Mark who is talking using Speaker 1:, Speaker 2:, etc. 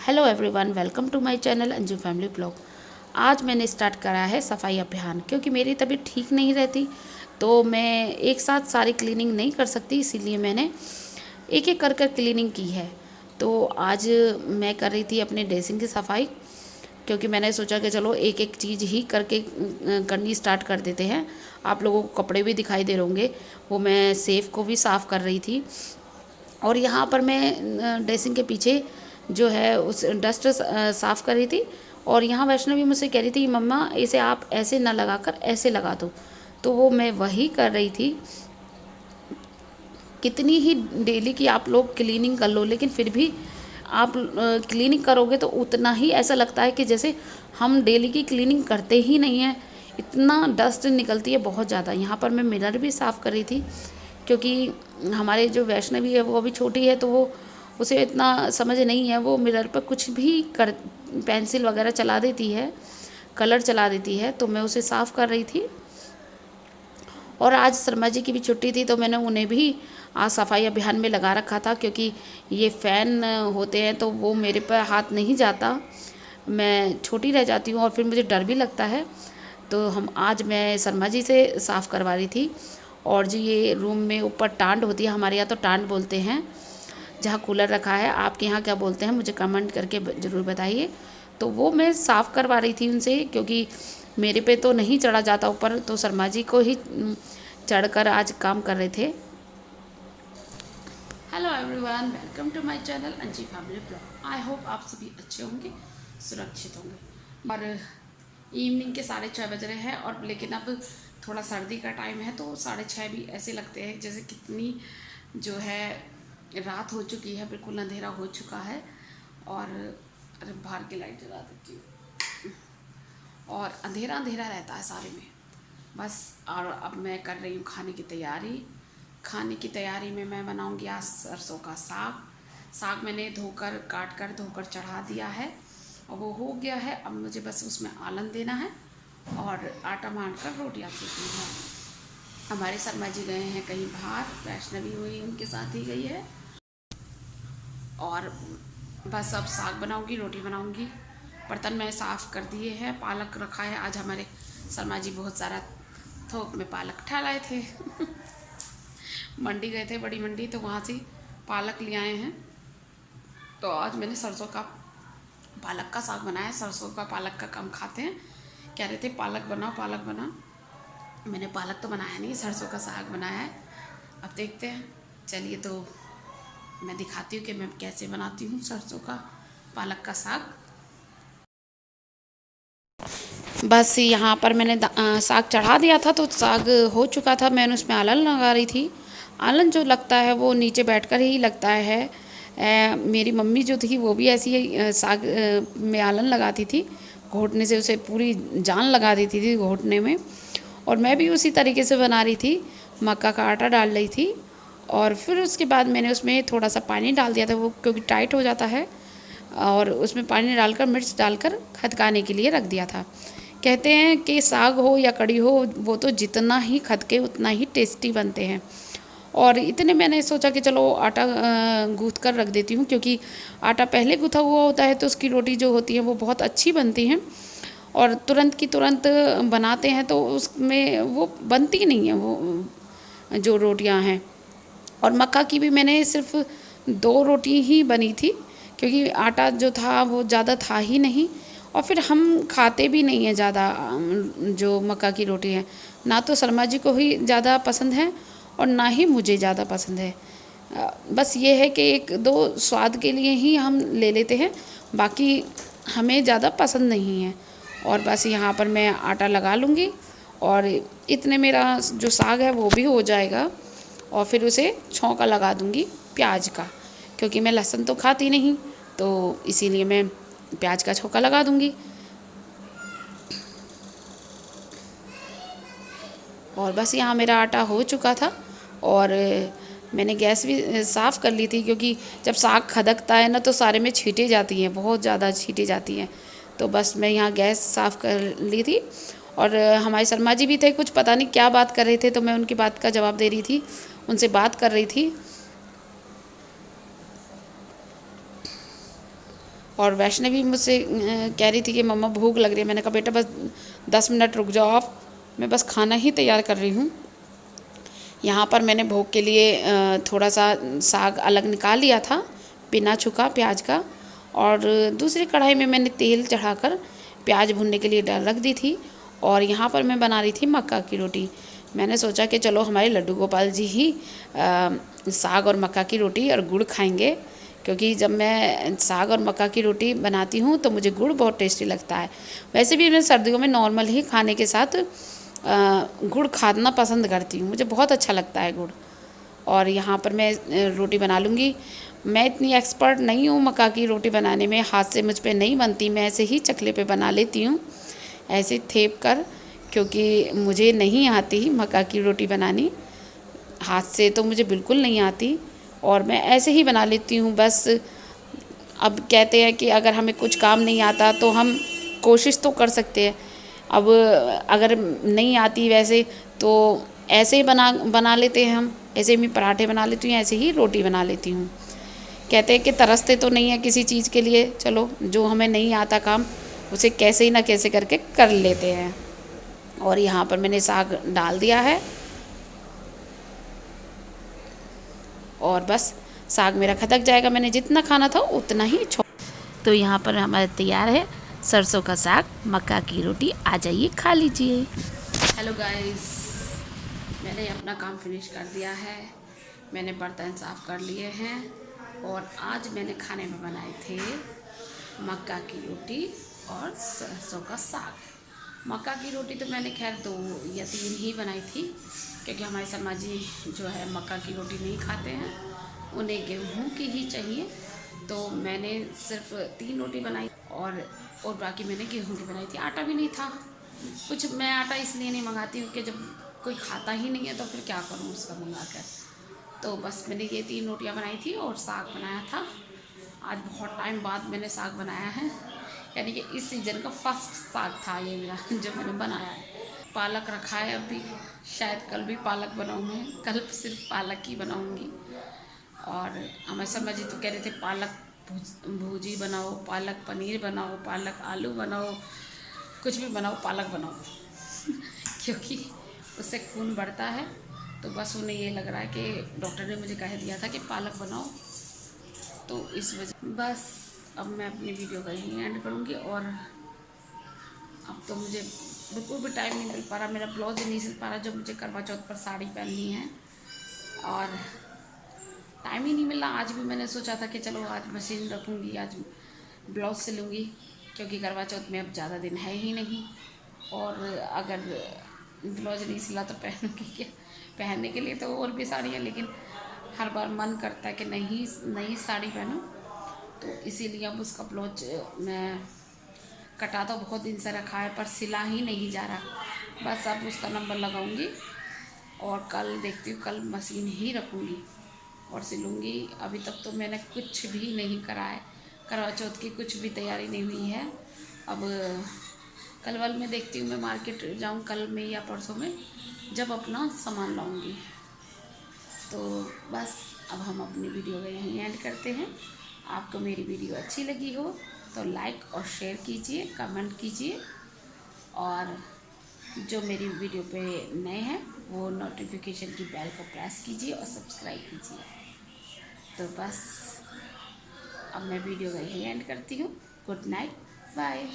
Speaker 1: Hello everyone, welcome to my channel Anju family blog. आज मैंने start करा है सफाई अभियान, क्योंकि मेरी तबीयत ठीक नहीं रहती तो मैं एक साथ सारी क्लीनिंग नहीं कर सकती, इसीलिए मैंने एक एक कर कर क्लीनिंग की है। तो आज मैं कर रही थी अपने ड्रेसिंग की सफाई, क्योंकि मैंने सोचा कि चलो एक एक चीज़ ही करके करनी स्टार्ट कर देते हैं। आप लोगों को कपड़े भी दिखाई दे रहे होंगे, वो मैं सेफ़ को भी साफ़ कर रही थी। और यहाँ पर मैं ड्रेसिंग के पीछे जो है उस डस्ट साफ़ कर रही थी। और यहाँ वैष्णवी मुझसे कह रही थी, मम्मा इसे आप ऐसे ना लगा कर ऐसे लगा दो, तो वो मैं वही कर रही थी। कितनी ही डेली की आप लोग क्लीनिंग कर लो, लेकिन फिर भी आप क्लीनिंग करोगे तो उतना ही ऐसा लगता है कि जैसे हम डेली की क्लीनिंग करते ही नहीं हैं। इतना डस्ट निकलती है बहुत ज़्यादा। यहाँ पर मैं मिरर भी साफ़ कर रही थी, क्योंकि हमारे जो वैष्णवी है वो अभी छोटी है, तो वो उसे इतना समझ नहीं है। वो मिरर पर कुछ भी कर पेंसिल वगैरह चला देती है, कलर चला देती है, तो मैं उसे साफ़ कर रही थी। और आज शर्मा जी की भी छुट्टी थी, तो मैंने उन्हें भी आज सफाई अभियान में लगा रखा था, क्योंकि ये फ़ैन होते हैं तो वो मेरे पर हाथ नहीं जाता, मैं छोटी रह जाती हूँ और फिर मुझे डर भी लगता है। तो आज मैं शर्मा जी से साफ़ करवा रही थी। और जो ये रूम में ऊपर टांड होती है, हमारे यहाँ तो टांड बोलते हैं, जहाँ कूलर रखा है, आपके यहाँ क्या बोलते हैं मुझे कमेंट करके ज़रूर बताइए। तो वो मैं साफ़ करवा रही थी उनसे, क्योंकि मेरे पे तो नहीं चढ़ा जाता ऊपर, तो शर्मा जी को ही चढ़कर आज काम कर रहे थे। Hello everyone, welcome to my channel Anji family blog. I hope आप सभी अच्छे होंगे, सुरक्षित होंगे। और इवनिंग के 6:30 बज रहे हैं, और लेकिन अब थोड़ा सर्दी का टाइम है, तो 6:30 भी ऐसे लगते हैं जैसे कितनी जो है रात हो चुकी है, बिल्कुल अंधेरा हो चुका है। और अरे बाहर की लाइट जला देती हूँ। और अंधेरा अंधेरा रहता है सारे में बस। और अब मैं कर रही हूँ खाने की तैयारी। खाने की तैयारी में मैं बनाऊँगी आज सरसों का साग। साग मैंने काट कर धोकर चढ़ा दिया है, और वो हो गया है। अब मुझे बस उसमें आलन देना है और आटा मान कर रोटियाँ सेकनी है। हमारे शर्मा जी गए हैं कहीं बाहर, वैष्णवी हुई उनके साथ ही गई है। और बस अब साग बनाऊंगी, रोटी बनाऊंगी। बर्तन मैं साफ़ कर दिए हैं, पालक रखा है। आज हमारे शर्मा जी बहुत सारा थोक में पालक उठा लाए थे। मंडी गए थे, बड़ी मंडी, तो वहाँ से पालक ले आए हैं। तो आज मैंने सरसों का पालक का साग बनाया। सरसों का पालक का कम खाते हैं, कह रहे थे पालक बनाओ पालक बनाओ। मैंने पालक तो बनाया नहीं, सरसों का साग बनाया है। अब देखते हैं, चलिए तो मैं दिखाती हूँ कि मैं कैसे बनाती हूँ सरसों का पालक का साग। बस यहाँ पर मैंने साग चढ़ा दिया था, तो साग हो चुका था। मैंने उसमें आलन लगा रही थी। आलन जो लगता है वो नीचे बैठकर ही लगता है। मेरी मम्मी जो थी वो भी ऐसी ही साग में आलन लगाती थी, घोटने से उसे पूरी जान लगा देती थी घोटने में। और मैं भी उसी तरीके से बना रही थी, मक्का का आटा डाल रही थी। और फिर उसके बाद मैंने उसमें थोड़ा सा पानी डाल दिया था, वो क्योंकि टाइट हो जाता है। और उसमें पानी डालकर मिर्च डालकर खदकाने के लिए रख दिया था। कहते हैं कि साग हो या कढ़ी हो, वो तो जितना ही खदके उतना ही टेस्टी बनते हैं। और इतने मैंने सोचा कि चलो आटा गूँथ कर रख देती हूँ, क्योंकि आटा पहले गूँथा हुआ होता है तो उसकी रोटी जो होती है वो बहुत अच्छी बनती हैं। और तुरंत की तुरंत बनाते हैं तो उसमें वो बनती नहीं है वो जो रोटियां हैं। और मक्का की भी मैंने सिर्फ 2 रोटी ही बनी थी, क्योंकि आटा जो था वो ज़्यादा था ही नहीं। और फिर हम खाते भी नहीं हैं ज़्यादा जो मक्का की रोटी है। ना तो शर्मा जी को ही ज़्यादा पसंद है और ना ही मुझे ज़्यादा पसंद है। बस ये है कि 1-2 स्वाद के लिए ही हम ले लेते हैं, बाकी हमें ज़्यादा पसंद नहीं है। और बस यहाँ पर मैं आटा लगा लूँगी, और इतने मेरा जो साग है वो भी हो जाएगा। और फिर उसे छौंका लगा दूँगी प्याज का, क्योंकि मैं लहसुन तो खाती नहीं, तो इसीलिए मैं प्याज का छौंका लगा दूँगी। और बस यहाँ मेरा आटा हो चुका था, और मैंने गैस भी साफ़ कर ली थी, क्योंकि जब साग खदकता है ना तो सारे में छींटे जाती हैं, बहुत ज़्यादा छींटे जाती हैं। तो बस मैं यहाँ गैस साफ़ कर ली थी। और हमारे शर्मा जी भी थे, कुछ पता नहीं क्या बात कर रहे थे, तो मैं उनकी बात का जवाब दे रही थी, उनसे बात कर रही थी। और वैष्णवी मुझसे कह रही थी कि मम्मा भूख लग रही है। मैंने कहा बेटा बस 10 मिनट रुक जाओ आप, मैं बस खाना ही तैयार कर रही हूँ। यहाँ पर मैंने भोग के लिए थोड़ा सा साग अलग निकाल लिया था बिना छुका प्याज का, और दूसरी कढ़ाई में मैंने तेल चढ़ाकर प्याज भुनने के लिए डाल रख दी थी। और यहाँ पर मैं बना रही थी मक्का की रोटी। मैंने सोचा कि चलो हमारे लड्डू गोपाल जी ही साग और मक्का की रोटी और गुड़ खाएंगे, क्योंकि जब मैं साग और मक्का की रोटी बनाती हूँ तो मुझे गुड़ बहुत टेस्टी लगता है। वैसे भी मैं सर्दियों में नॉर्मल ही खाने के साथ गुड़ खाना पसंद करती हूँ, मुझे बहुत अच्छा लगता है गुड़। और यहाँ पर मैं रोटी बना लूँगी। मैं इतनी एक्सपर्ट नहीं हूँ मक्का की रोटी बनाने में, हाथ से मुझ पे नहीं बनती। मैं ऐसे ही चकले पे बना लेती हूँ, ऐसे थेप कर, क्योंकि मुझे नहीं आती मक्का की रोटी बनानी, हाथ से तो मुझे बिल्कुल नहीं आती। और मैं ऐसे ही बना लेती हूँ बस। अब कहते हैं कि अगर हमें कुछ काम नहीं आता तो हम कोशिश तो कर सकते हैं। अब अगर नहीं आती वैसे तो ऐसे ही बना लेते हैं हम। ऐसे ही मैं पराठे बना लेती हूँ, ऐसे ही रोटी बना लेती हूँ। कहते हैं कि तरसते तो नहीं है किसी चीज़ के लिए, चलो जो हमें नहीं आता काम उसे कैसे ही ना कैसे करके कर लेते हैं। और यहाँ पर मैंने साग डाल दिया है और बस साग मेरा खदक जाएगा। मैंने जितना खाना था उतना ही तो यहाँ पर हमारा तैयार है सरसों का साग, मक्का की रोटी। आ जाइए खा लीजिए। हेलो गाइस, मैंने अपना काम फिनिश कर दिया है। मैंने बर्तन साफ़ कर लिए हैं और आज मैंने खाने में बनाए थे मक्का की रोटी और सरसों का साग। मक्का की रोटी तो मैंने खैर 2 या 3 ही बनाई थी, क्योंकि हमारे शर्मा जी जो है मक्का की रोटी नहीं खाते हैं, उन्हें गेहूँ की ही चाहिए। तो मैंने सिर्फ 3 रोटी बनाई और बाकी मैंने गेहूँ की बनाई थी। आटा भी नहीं था कुछ। मैं आटा इसलिए नहीं मंगाती हूँ कि जब कोई खाता ही नहीं है तो फिर क्या करूँ उसका मंगा कर। तो बस मैंने ये 3 रोटियाँ बनाई थी और साग बनाया था। आज बहुत टाइम बाद मैंने साग बनाया है, यानी कि इस सीज़न का फर्स्ट साग था ये मेरा जो मैंने बनाया है। पालक रखा है अभी, शायद कल भी पालक बनाऊँगी, कल सिर्फ पालक ही बनाऊँगी। और हमारे शर्मा जी तो कह रहे थे पालक भूजी बनाओ, पालक पनीर बनाओ, पालक आलू बनाओ, कुछ भी बनाओ, पालक बनाओ क्योंकि उससे खून बढ़ता है। तो बस उन्हें ये लग रहा है कि डॉक्टर ने मुझे कह दिया था कि पालक बनाओ, तो इस वजह बस अब मैं अपनी वीडियो का यहीं एंड करूँगी। और अब तो मुझे बिल्कुल भी टाइम नहीं मिल पा रहा, मेरा ब्लाउज ही नहीं सिल पा रहा जो मुझे करवा चौथ पर साड़ी पहननी है, और टाइम ही नहीं मिला। आज भी मैंने सोचा था कि चलो आज मशीन रखूँगी, आज ब्लाउज सिलूँगी, क्योंकि करवा चौथ में अब ज़्यादा दिन है ही नहीं। और अगर ब्लाउज नहीं सिला तो पहनूँगी क्या? पहनने के लिए तो और भी साड़ियाँ, लेकिन हर बार मन करता है कि नहीं नई साड़ी पहनूँ, तो इसीलिए अब उसका ब्लाउज मैं कटा तो बहुत दिन से रखा है पर सिला ही नहीं जा रहा। बस अब उसका नंबर लगाऊंगी और कल देखती हूँ, कल मशीन ही रखूँगी और सिलूँगी। अभी तक तो मैंने कुछ भी नहीं करा है, करवा चौथ की कुछ भी तैयारी नहीं हुई है। अब कल वाल में देखती हूँ, मैं मार्केट जाऊँ कल में या परसों में, जब अपना सामान लाऊंगी। तो बस अब हम अपनी वीडियो को यहीं एंड करते हैं। आपको मेरी वीडियो अच्छी लगी हो तो लाइक और शेयर कीजिए, कमेंट कीजिए, और जो मेरी वीडियो पे नए हैं वो नोटिफिकेशन की बेल को प्रेस कीजिए और सब्सक्राइब कीजिए। तो बस अब मैं वीडियो का यहीं एंड करती हूँ। Good night, bye.